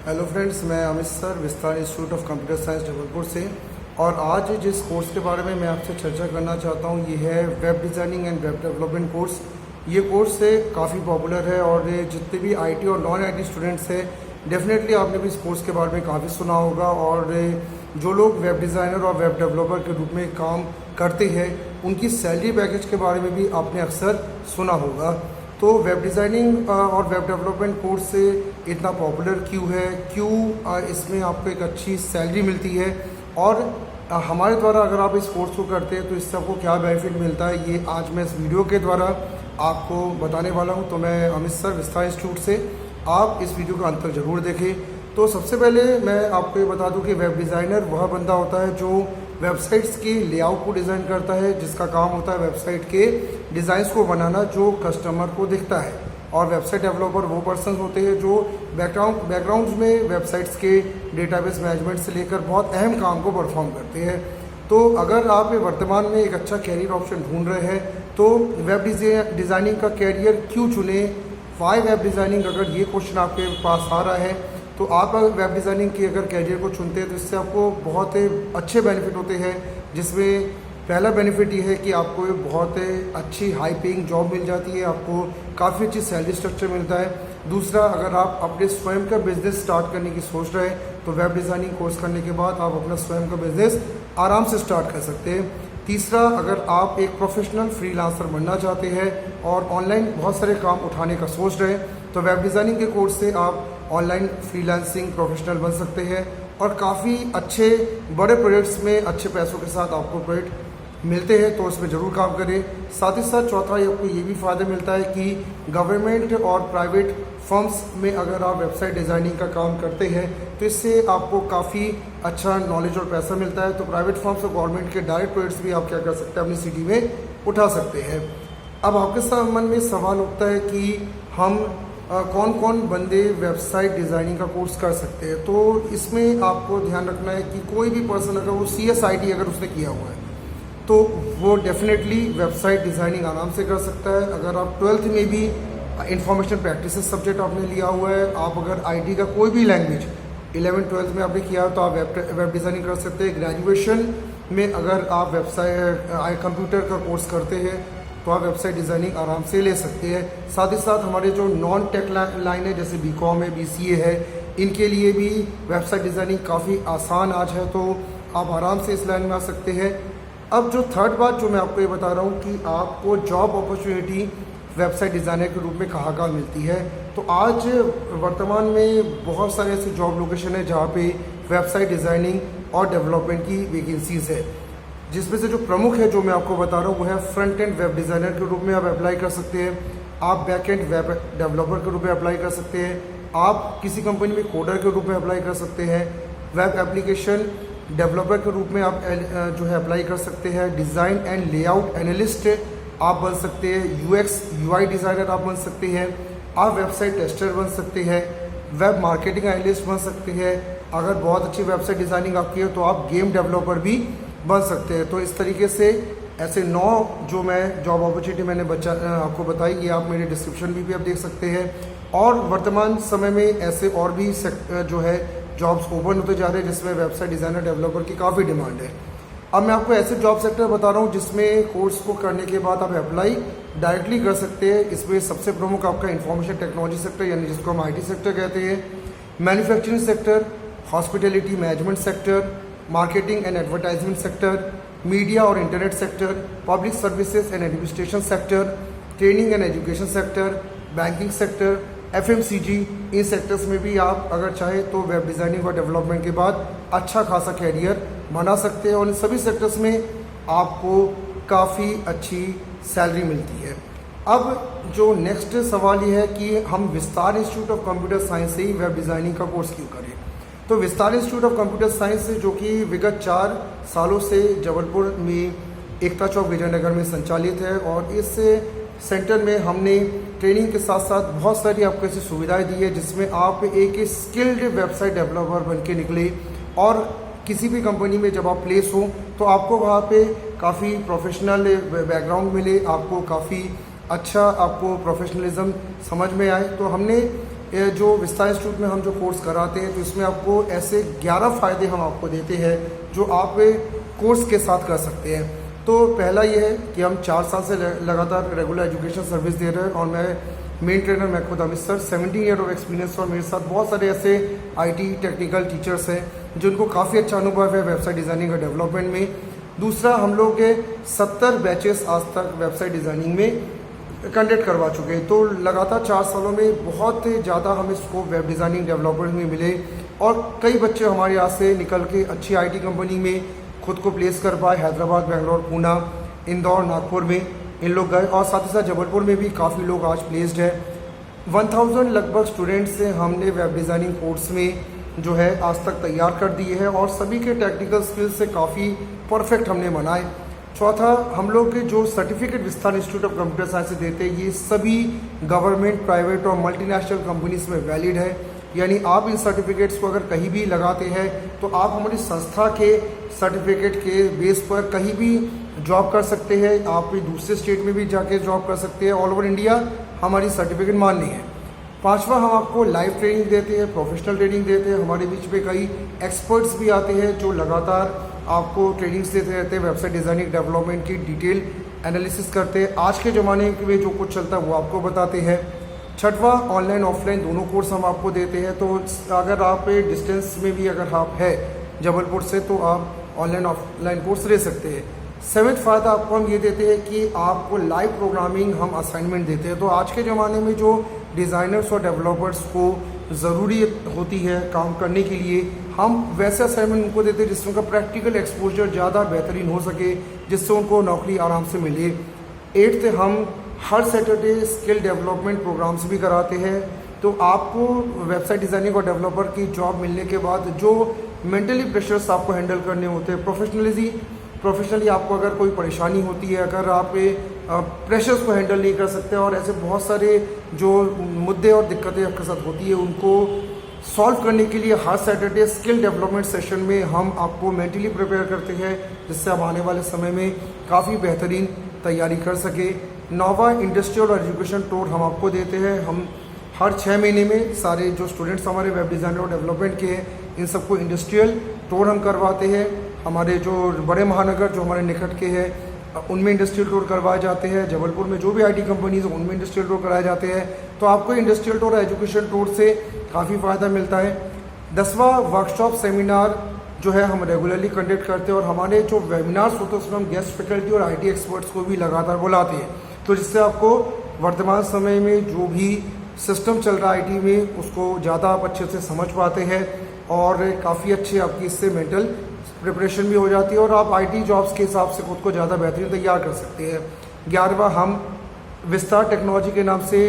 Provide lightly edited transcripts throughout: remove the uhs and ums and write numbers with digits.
Hello friends, मैं Amit sir विस्तार institute of computer science Jabalpur से। और आज जिस कोर्स के बारे में मैं आपसे चर्चा करना चाहता हूँ ये है web designing and web development course. ये कोर्स से काफ़ी पॉपुलर है और जितने भी आईटी और नॉन आईटी स्टूडेंट्स हैं डेफिनेटली आपने भी इस कोर्स के बारे में काफ़ी सुना होगा। और जो लोग वेब डिज़ाइनर और वेब डेवलपर के रूप में काम करते हैं उनकी सैलरी पैकेज के बारे में भी आपने अक्सर सुना होगा। तो वेब डिज़ाइनिंग और वेब डेवलपमेंट कोर्स से इतना पॉपुलर क्यों है, क्यों इसमें आपको एक अच्छी सैलरी मिलती है और हमारे द्वारा अगर आप इस कोर्स को करते हैं तो इससे आपको क्या बेनिफिट मिलता है, ये आज मैं इस वीडियो के द्वारा आपको बताने वाला हूं। तो मैं अमित सर विस्तार इंस्टीट्यूट से, आप इस वीडियो का अंत तक ज़रूर देखें। तो सबसे पहले मैं आपको ये बता दूं कि वेब डिज़ाइनर वह बंदा होता है जो वेबसाइट्स के लेआउट को डिज़ाइन करता है, जिसका काम होता है वेबसाइट के डिज़ाइंस को बनाना जो कस्टमर को दिखता है। और वेबसाइट डेवलपर वो पर्सन होते हैं जो बैकग्राउंड्स में वेबसाइट्स के डेटाबेस मैनेजमेंट से लेकर बहुत अहम काम को परफॉर्म करते हैं। तो अगर आप वर्तमान में एक अच्छा कैरियर ऑप्शन ढूंढ रहे हैं तो वेब डिज़ाइनिंग का कैरियर क्यों चुने, वाई वेब डिज़ाइनिंग, अगर ये क्वेश्चन आपके पास आ रहा है तो आप अगर वेब डिज़ाइनिंग की अगर कैरियर को चुनते हैं तो इससे आपको बहुत अच्छे बेनिफिट होते हैं। जिसमें पहला बेनिफिट ये है कि आपको बहुत अच्छी हाई पेइंग जॉब मिल जाती है, आपको काफ़ी अच्छी सैलरी स्ट्रक्चर मिलता है। दूसरा, अगर आप अपने स्वयं का बिजनेस स्टार्ट करने की सोच रहे हैं तो वेब डिज़ाइनिंग कोर्स करने के बाद आप अपना स्वयं का बिजनेस आराम से स्टार्ट कर सकते हैं। तीसरा, अगर आप एक प्रोफेशनल फ्रीलांसर बनना चाहते हैं और ऑनलाइन बहुत सारे काम उठाने का सोच रहे हैं तो वेब डिज़ाइनिंग के कोर्स से आप ऑनलाइन फ्रीलांसिंग प्रोफेशनल बन सकते हैं और काफ़ी अच्छे बड़े प्रोजेक्ट्स में अच्छे पैसों के साथ आपको प्रोजेक्ट मिलते हैं, तो उसमें ज़रूर काम करें। साथ ही साथ चौथा आपको ये भी फ़ायदा मिलता है कि गवर्नमेंट और प्राइवेट फर्म्स में अगर आप वेबसाइट डिज़ाइनिंग का काम करते हैं तो इससे आपको काफ़ी अच्छा नॉलेज और पैसा मिलता है। तो प्राइवेट फर्म्स और गवर्नमेंट के डायरेक्ट प्रोजेक्ट्स भी आप क्या कर सकते हैं, अपनी सिटी में उठा सकते हैं। अब आपके मन में सवाल उठता है कि हम कौन कौन बंदे वेबसाइट डिज़ाइनिंग का कोर्स कर सकते हैं। तो इसमें आपको ध्यान रखना है कि कोई भी पर्सन अगर वो CSIT अगर उसने किया हुआ है तो वो डेफिनेटली वेबसाइट डिज़ाइनिंग आराम से कर सकता है। अगर आप 12th में भी इंफॉर्मेशन प्रैक्टिसेस सब्जेक्ट आपने लिया हुआ है, आप अगर IT का कोई भी लैंग्वेज 11th-12th में आपने किया तो आप वेब डिज़ाइनिंग कर सकते हैं। ग्रेजुएशन में अगर आप वेबसाइट कंप्यूटर का कोर्स करते हैं तो आप वेबसाइट डिज़ाइनिंग आराम से ले सकते हैं। साथ ही साथ हमारे जो नॉन टेक लाइन है जैसे BCom है, BCA है, इनके लिए भी वेबसाइट डिज़ाइनिंग काफ़ी आसान आज है, तो आप आराम से इस लाइन में आ सकते हैं। अब जो थर्ड बात जो मैं आपको ये बता रहा हूँ कि आपको जॉब अपॉर्चुनिटी वेबसाइट डिज़ाइनर के रूप में कहाँ मिलती है। तो आज वर्तमान में बहुत सारे ऐसे जॉब लोकेशन है जहाँ पे वेबसाइट डिज़ाइनिंग और डेवलपमेंट की वैकेंसीज़ है, जिसमें से जो प्रमुख है जो मैं आपको बता रहा हूँ वो है फ्रंट एंड वेब डिज़ाइनर के रूप में आप अप्लाई कर सकते हैं, आप बैक एंड वेब डेवलपर के रूप में अप्लाई कर सकते हैं, आप किसी कंपनी में कोडर के रूप में अप्लाई कर सकते हैं, वेब एप्लीकेशन डेवलपर के रूप में आप जो है अप्लाई कर सकते हैं, डिज़ाइन एंड लेआउट एनालिस्ट आप बन सकते हैं, UX UI डिज़ाइनर आप बन सकते हैं, आप वेबसाइट टेस्टर बन सकते हैं, वेब मार्केटिंग एनालिस्ट बन सकते हैं। अगर बहुत अच्छी वेबसाइट डिज़ाइनिंग आपकी है तो आप गेम डेवलपर भी बन सकते हैं। तो इस तरीके से ऐसे 9 जो मैं जॉब अपॉर्चुनिटी मैंने आपको बताई, ये आप मेरे डिस्क्रिप्शन भी आप देख सकते हैं। और वर्तमान समय में ऐसे और भी जो है जॉब्स ओपन होते जा रहे हैं जिसमें वेबसाइट डिज़ाइनर डेवलपर की काफ़ी डिमांड है। अब मैं आपको ऐसे जॉब सेक्टर बता रहा हूँ जिसमें कोर्स को करने के बाद आप अप्लाई डायरेक्टली कर सकते हैं। इसमें सबसे प्रमुख आपका इंफॉर्मेशन टेक्नोलॉजी सेक्टर यानी जिसको हम IT सेक्टर कहते हैं, manufacturing sector, hospitality management sector, marketing and advertisement sector, media और internet sector, public services and administration sector, training and education sector, banking sector, FMCG, इन सेक्टर्स में भी आप अगर चाहें तो वेब डिज़ाइनिंग और डेवलपमेंट के बाद अच्छा खासा कैरियर बना सकते हैं और इन सभी सेक्टर्स में आपको काफ़ी अच्छी सैलरी मिलती है। अब जो नेक्स्ट सवाल ये है कि हम विस्तार इंस्टीट्यूट ऑफ कंप्यूटर साइंस से ही वेब डिज़ाइनिंग का कोर्स क्यों करें। तो विस्तार इंस्टीट्यूट ऑफ कंप्यूटर साइंस जो कि विगत 4 सालों से जबलपुर में एकता चौक विजयनगर में संचालित है और इस सेंटर में हमने ट्रेनिंग के साथ साथ बहुत सारी आपको ऐसी सुविधाएं दी है जिसमें आप एक स्किल्ड वेबसाइट डेवलपर बन के निकले और किसी भी कंपनी में जब आप प्लेस हो तो आपको वहाँ पे काफ़ी प्रोफेशनल बैकग्राउंड मिले, आपको काफ़ी अच्छा आपको प्रोफेशनलिज्म समझ में आए। तो हमने ये जो विस्तार इंस्टीट्यूट में हम जो कोर्स कराते हैं तो इसमें आपको ऐसे 11 फ़ायदे हम आपको देते हैं जो आप कोर्स के साथ कर सकते हैं। तो पहला ये है कि हम 4 साल से लगातार रेगुलर एजुकेशन सर्विस दे रहे हैं और मैं मेन ट्रेनर मैं खुद Amit sir 17 year of experience और मेरे साथ बहुत सारे ऐसे IT टेक्निकल टीचर्स हैं जिनको काफ़ी अच्छा अनुभव है वेबसाइट डिज़ाइनिंग और डेवलपमेंट में। दूसरा, हम लोग के 70 बैचेस आज तक वेबसाइट डिज़ाइनिंग में कंडक्ट करवा चुके हैं। तो लगातार 4 सालों में बहुत ज़्यादा हमें स्कोप वेब डिज़ाइनिंग डेवलपमेंट में मिले और कई बच्चे हमारे यहाँ से निकल के अच्छी IT कंपनी में खुद को प्लेस कर पाए। हैदराबाद, बेंगलोर, पूना, इंदौर, नागपुर में इन लोग गए और साथ ही साथ जबलपुर में भी काफ़ी लोग आज प्लेस्ड है। 1000 लगभग स्टूडेंट्स से हमने वेब डिज़ाइनिंग कोर्स में जो है आज तक तैयार कर दिए हैं और सभी के टेक्निकल स्किल्स से काफ़ी परफेक्ट हमने बनाए। चौथा, हम लोग के जो सर्टिफिकेट विस्तार इंस्टीट्यूट ऑफ कंप्यूटर साइंस से देते हैं ये सभी गवर्नमेंट, प्राइवेट और मल्टीनेशनल कंपनीज में वैलिड है। यानी आप इन सर्टिफिकेट्स को अगर कहीं भी लगाते हैं तो आप हमारी संस्था के सर्टिफिकेट के बेस पर कहीं भी जॉब कर सकते हैं। आप दूसरे स्टेट में भी जाके जॉब कर सकते हैं। ऑल ओवर इंडिया हमारी सर्टिफिकेट मान्य है। पांचवा, हम आपको लाइव ट्रेनिंग देते हैं, प्रोफेशनल ट्रेनिंग देते हैं। हमारे बीच में कई एक्सपर्ट्स भी आते हैं जो लगातार आपको ट्रेनिंग्स देते रहते हैं, वेबसाइट डिज़ाइनिंग डेवलपमेंट की डिटेल एनालिसिस करते हैं। आज के ज़माने में जो कुछ चलता है वो आपको बताते हैं। छठवा, ऑनलाइन ऑफलाइन दोनों कोर्स हम आपको देते हैं। तो अगर आप डिस्टेंस में भी अगर आप है जबलपुर से तो आप ऑनलाइन ऑफलाइन कोर्स ले सकते हैं। 7वां फ़ायदा आपको हम ये देते हैं कि आपको लाइव प्रोग्रामिंग हम असाइनमेंट देते हैं। तो आज के ज़माने में जो डिज़ाइनर्स और डेवलपर्स को ज़रूरी होती है काम करने के लिए, हम वैसे असाइनमेंट उनको देते हैं जिससे उनका प्रैक्टिकल एक्सपोजर ज़्यादा बेहतरीन हो सके, जिससे उनको नौकरी आराम से मिले। 8th, हम हर सैटरडे स्किल डेवलपमेंट प्रोग्राम्स भी कराते हैं। तो आपको वेबसाइट डिज़ाइनिंग और डेवलपर की जॉब मिलने के बाद जो मेंटली प्रेशर्स आपको हैंडल करने होते हैं, प्रोफेशनली आपको अगर कोई परेशानी होती है, अगर आप प्रेशर्स को हैंडल नहीं कर सकते और ऐसे बहुत सारे जो मुद्दे और दिक्कतें आपके साथ होती है उनको सॉल्व करने के लिए हर सैटरडे स्किल डेवलपमेंट सेशन में हम आपको मेंटली प्रिपेयर करते हैं जिससे आप आने वाले समय में काफ़ी बेहतरीन तैयारी कर सके। 9वां, इंडस्ट्रियल और एजुकेशन टूर हम आपको देते हैं। हम हर 6 महीने में सारे जो स्टूडेंट्स हमारे वेब डिज़ाइनर और डेवलपमेंट के हैं इन सबको इंडस्ट्रियल टूर हम करवाते हैं। हमारे जो बड़े महानगर जो हमारे निकट के हैं उनमें इंडस्ट्रियल टूर करवाए जाते हैं। जबलपुर में जो भी IT कंपनीज हैं उनमें इंडस्ट्रियल टूर कराए जाते हैं। तो आपको इंडस्ट्रियल टूर और एजुकेशन टूर से काफ़ी फ़ायदा मिलता है। 10वां, वर्कशॉप सेमिनार जो है हम रेगुलरली कंडक्ट करते हैं और हमारे जो वेबिनार्स होते हैं उसमें हम गेस्ट फैकल्टी और IT एक्सपर्ट्स को भी लगातार बुलाते हैं। तो जिससे आपको वर्तमान समय में जो भी सिस्टम चल रहा है IT में उसको ज़्यादा आप अच्छे से समझ पाते हैं और काफ़ी अच्छी आपकी इससे मेंटल प्रिपरेशन भी हो जाती है और आप IT जॉब्स के हिसाब से खुद को ज़्यादा बेहतरीन तैयार कर सकते हैं। 11वां, हम विस्तार टेक्नोलॉजी के नाम से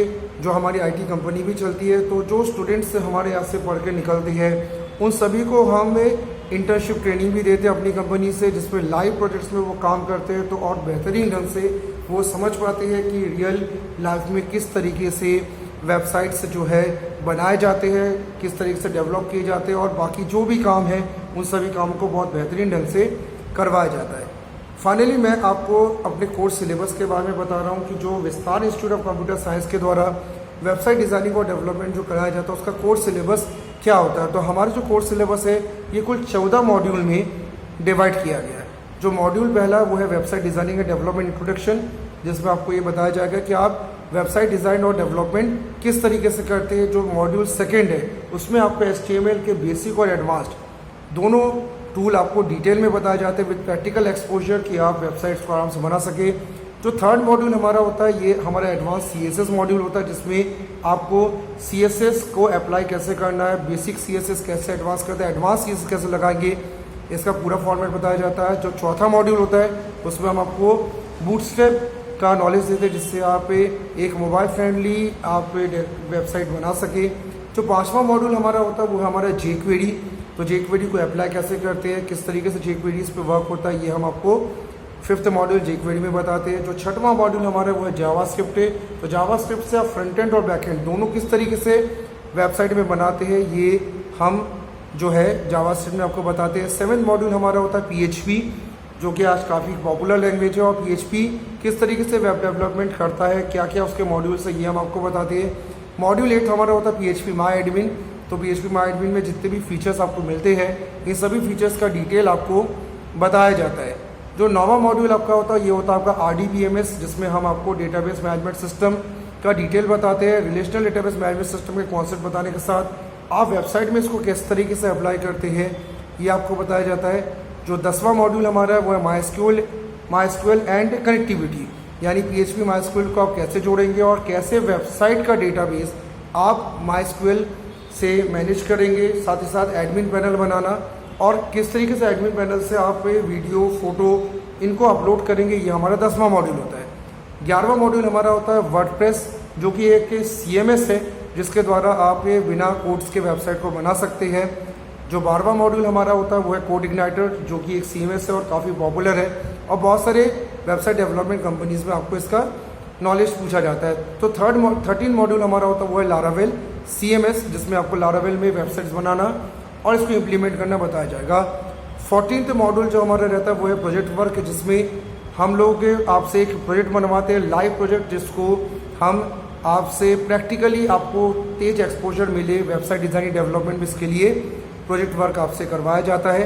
जो हमारी IT कंपनी भी चलती है। तो जो स्टूडेंट्स हमारे यहाँ से पढ़ के निकलते हैं उन सभी को हम इंटर्नशिप ट्रेनिंग भी देते हैं अपनी कंपनी से, जिसमें लाइव प्रोजेक्ट्स में वो काम करते हैं। तो और बेहतरीन ढंग से वो समझ पाते हैं कि रियल लाइफ में किस तरीके से वेबसाइट्स जो है बनाए जाते हैं, किस तरीके से डेवलप किए जाते हैं और बाकी जो भी काम है उन सभी काम को बहुत बेहतरीन ढंग से करवाया जाता है। फाइनली मैं आपको अपने कोर्स सिलेबस के बारे में बता रहा हूँ कि जो विस्तार इंस्टीट्यूट ऑफ कंप्यूटर साइंस के द्वारा वेबसाइट डिज़ाइनिंग और डेवलपमेंट जो कराया जाता है उसका कोर्स सिलेबस क्या होता है। तो हमारा जो कोर्स सिलेबस है ये कुल 14 मॉड्यूल में डिवाइड किया गया है। जो मॉड्यूल पहला वो है website designing and development introduction, जिसमें आपको ये बताया जाएगा कि आप वेबसाइट डिज़ाइन और डेवलपमेंट किस तरीके से करते हैं। जो मॉड्यूल सेकेंड है उसमें आपको HTML के बेसिक और एडवांस्ड दोनों टूल आपको डिटेल में बताए जाते हैं विद प्रैक्टिकल एक्सपोजर कि आप वेबसाइट्स को आराम से बना सके। जो थर्ड मॉड्यूल हमारा होता है ये हमारा एडवांस CSS मॉड्यूल होता है, जिसमें आपको CSS को अप्लाई कैसे करना है, बेसिक CSS कैसे एडवांस करते हैं, एडवांस CSS कैसे लगाएंगे, इसका पूरा फॉर्मेट बताया जाता है। जो चौथा मॉड्यूल होता है उसमें हम आपको बूटस्ट्रैप का नॉलेज देते हैं जिससे आप एक मोबाइल फ्रेंडली आप वेबसाइट बना सके। जो 5वां मॉड्यूल हमारा होता है वो हमारा jQuery। तो jQuery को अप्लाई कैसे करते हैं, किस तरीके से jQuery इस पर वर्क होता है, ये हम आपको 5th मॉड्यूल jQuery में बताते हैं। जो 6वां मॉड्यूल हमारा वो है जावास्क्रिप्ट है। तो जावास्क्रिप्ट से आप फ्रंट एंड और बैक एंड दोनों किस तरीके से वेबसाइट में बनाते हैं ये हम जो है जावास्क्रिप्ट में आपको बताते हैं। 7th मॉड्यूल हमारा होता है PHP, जो कि आज काफ़ी पॉपुलर लैंग्वेज है और PHP किस तरीके से वेब डेवलपमेंट करता है, क्या क्या उसके मॉड्यूल्स है, ये हम आपको बताते हैं। मॉड्यूल 8 हमारा होता है PHP माई एडमिन। तो PHP माई एडमिन में जितने भी फीचर्स आपको मिलते हैं इन सभी फीचर्स का डिटेल आपको बताया जाता है। जो 9वां मॉड्यूल आपका होता है ये होता है आपका RDBMS, जिसमें हम आपको डेटाबेस मैनेजमेंट सिस्टम का डिटेल बताते हैं। रिलेशनल डेटाबेस मैनेजमेंट सिस्टम के कॉन्सेप्ट बताने के साथ आप वेबसाइट में इसको किस तरीके से अप्लाई करते हैं ये आपको बताया जाता है। जो 10वां मॉड्यूल हमारा है वो है MySQL एंड कनेक्टिविटी, यानी PHP MySQL को आप कैसे जोड़ेंगे और कैसे वेबसाइट का डेटाबेस आप MySQL से मैनेज करेंगे, साथ ही साथ एडमिन पैनल बनाना और किस तरीके से एडमिन पैनल से आप वीडियो फोटो इनको अपलोड करेंगे, ये हमारा 10वां मॉड्यूल होता है। 11वां मॉड्यूल हमारा होता है वर्डप्रेस, जो कि एक CMS है जिसके द्वारा आप बिना कोड्स के वेबसाइट को बना सकते हैं। जो 12वां मॉड्यूल हमारा होता है वो है कोड इग्नाइटर, जो कि एक CMS है और काफ़ी पॉपुलर है और बहुत सारे वेबसाइट डेवलपमेंट कंपनीज में आपको इसका नॉलेज पूछा जाता है। तो 13 मॉड्यूल हमारा होता है वो है लारावेल CMS, जिसमें आपको लारावेल में वेबसाइट्स बनाना और इसको इम्प्लीमेंट करना बताया जाएगा। 14th मॉड्यूल जो हमारा रहता है वो है प्रोजेक्ट वर्क, जिसमें हम लोग आपसे एक प्रोजेक्ट बनवाते हैं, लाइव प्रोजेक्ट, जिसको हम आपसे प्रैक्टिकली आपको तेज एक्सपोजर मिले वेबसाइट डिज़ाइनिंग डेवलपमेंट में, इसके लिए प्रोजेक्ट वर्क आपसे करवाया जाता है।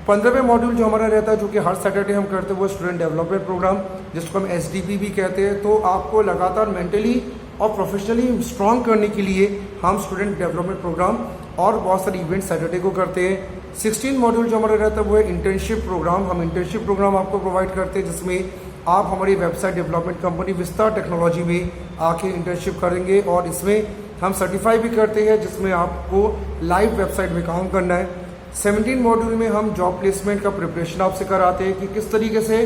15वें मॉड्यूल जो हमारा रहता है, जो कि हर सैटरडे हम करते हैं, वो स्टूडेंट डेवलपमेंट प्रोग्राम, जिसको हम SDP भी कहते हैं। तो आपको लगातार मेंटली और प्रोफेशनली स्ट्रॉन्ग करने के लिए हम स्टूडेंट डेवलपमेंट प्रोग्राम और बहुत सारे इवेंट सैटरडे को करते हैं। 16 मॉड्यूल जो हमारा रहता है वो है इंटर्नशिप प्रोग्राम। हम इंटर्नशिप प्रोग्राम आपको प्रोवाइड करते हैं, जिसमें आप हमारी वेबसाइट डेवलपमेंट कंपनी विस्तार टेक्नोलॉजी में आके इंटर्नशिप करेंगे और इसमें हम सर्टिफाई भी करते हैं, जिसमें आपको लाइव वेबसाइट में काम करना है। 17 मॉड्यूल में हम जॉब प्लेसमेंट का प्रिपरेशन आपसे कराते हैं कि किस तरीके से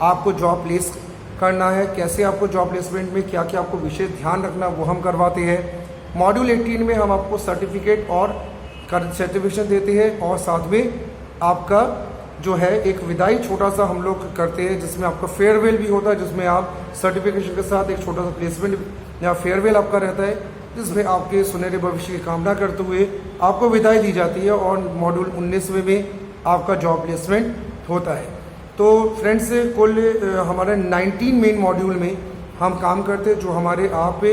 आपको जॉब प्लेस करना है, कैसे आपको जॉब प्लेसमेंट में क्या क्या आपको विशेष ध्यान रखना वो हम करवाते हैं। मॉड्यूल 18 में हम आपको सर्टिफिकेट और सर्टिफिकेशन देते हैं और साथ में आपका जो है एक विदाई छोटा सा हम लोग करते हैं, जिसमें आपका फेयरवेल भी होता है, जिसमें आप सर्टिफिकेशन के साथ एक छोटा सा प्लेसमेंट या फेयरवेल आपका रहता है, जिसमें आपके सुनहरे भविष्य की कामना करते हुए आपको विदाई दी जाती है और मॉड्यूल 19वें में आपका जॉब प्लेसमेंट होता है। तो फ्रेंड्स, कुल हमारे 19 मेन मॉड्यूल में हम काम करते हैं, जो हमारे आप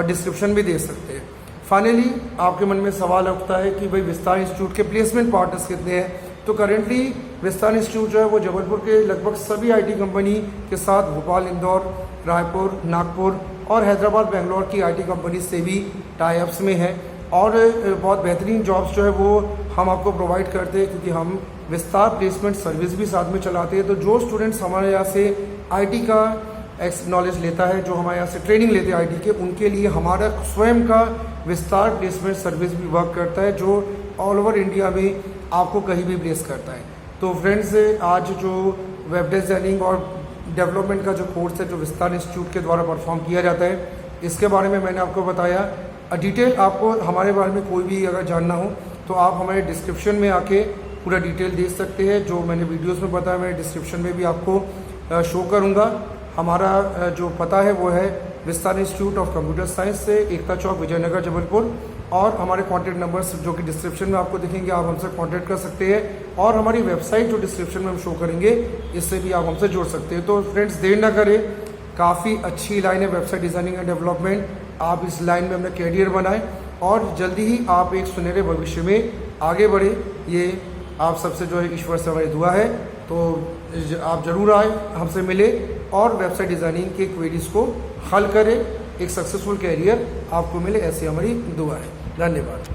डिस्क्रिप्शन भी दे सकते हैं। फाइनली आपके मन में सवाल उठता है कि भाई विस्तार इंस्टीट्यूट के प्लेसमेंट पार्टनर्स कितने हैं। तो करेंटली विस्तार इंस्टीट्यूट जो है वो जबलपुर के लगभग सभी IT कंपनी के साथ भोपाल, इंदौर, रायपुर, नागपुर और हैदराबाद, बेंगलोर की IT कंपनी से भी टाई अप्स में है और बहुत बेहतरीन जॉब्स जो है वो हम आपको प्रोवाइड करते हैं, क्योंकि हम विस्तार प्लेसमेंट सर्विस भी साथ में चलाते हैं। तो जो स्टूडेंट्स हमारे यहाँ से IT का नॉलेज लेता है, जो हमारे यहाँ से ट्रेनिंग लेते हैं IT के, उनके लिए हमारा स्वयं का विस्तार प्लेसमेंट सर्विस भी वर्क करता है, जो ऑल ओवर इंडिया में आपको कहीं भी प्लेस करता है। तो फ्रेंड्स, आज जो वेब डिज़ाइनिंग और डेवलपमेंट का जो कोर्स है जो विस्तार इंस्टीट्यूट के द्वारा परफॉर्म किया जाता है, इसके बारे में मैंने आपको बताया। डिटेल आपको हमारे बारे में कोई भी अगर जानना हो तो आप हमारे डिस्क्रिप्शन में आके पूरा डिटेल देख सकते हैं। जो मैंने वीडियोस में बताया मैं डिस्क्रिप्शन में भी आपको शो करूँगा। हमारा जो पता है वो है विस्तार इंस्टीट्यूट ऑफ कंप्यूटर साइंस से एकता चौक, विजयनगर, जबलपुर, और हमारे कॉन्टैक्ट नंबर्स जो कि डिस्क्रिप्शन में आपको दिखेंगे, आप हमसे कॉन्टैक्ट कर सकते हैं और हमारी वेबसाइट जो डिस्क्रिप्शन में हम शो करेंगे इससे भी आप हमसे जुड़ सकते हैं। तो फ्रेंड्स, देर ना करें, काफ़ी अच्छी लाइन है वेबसाइट डिज़ाइनिंग एंड डेवलपमेंट। आप इस लाइन में अपना कैरियर बनाएं और जल्दी ही आप एक सुनहरे भविष्य में आगे बढ़े, ये आप सबसे जो है ईश्वर से हमारी दुआ है। तो आप ज़रूर आए, हमसे मिले और वेबसाइट डिज़ाइनिंग के क्वेरीज को हल करें, एक सक्सेसफुल कैरियर आपको मिले, ऐसी हमारी दुआ है। धन्यवाद।